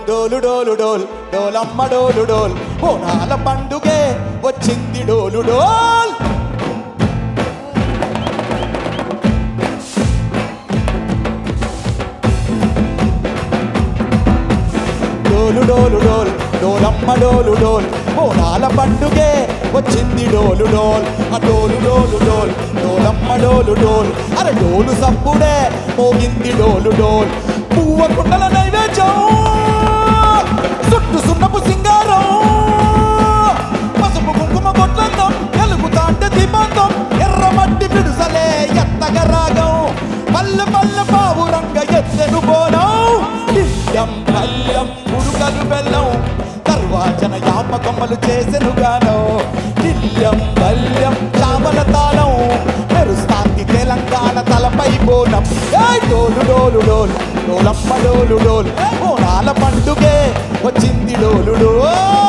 డోలు డోలు డోల్ డోలమ్మ డోలు డోల్ బోనాల పండుగే వచ్చింది డోలు డోల్ డోలు డోలు డోల్ డోలమ్మ డోలు డోల్ బోనాల పండుగే వచ్చింది డోలు డోల్ ఆ డోలు డోలు డోల్ డోలమ్మ డోలు డోల్ అరే డోలు సప్పుడే మోగింది డోలు డోల్ పువ్వ కుండల నైవేద్యం చుట్టు సున్నపు సింగారం పసుపు కుంకుమ బొట్లందం ఎలుగుతాంటే దీపాంతం ఎర్రమట్టి పిడుసలే ఎత్తగ రాగం పల్లె పల్లె పావు రంగ ఎత్తెను బోనం నిత్యం పల్లెం ఉడుకలు బెల్లం తర్వాచన యాపకమ్మలు చేసెను గానం నిత్యం పల్లెం చామల తాళం మెరుస్తాంది తెలంగాణ తలపై బోనం డోలు డోలు డోల్ డోలమ్మ డోలు డోల్ బోనాల పండుగే వచ్చింది డోలు డోల్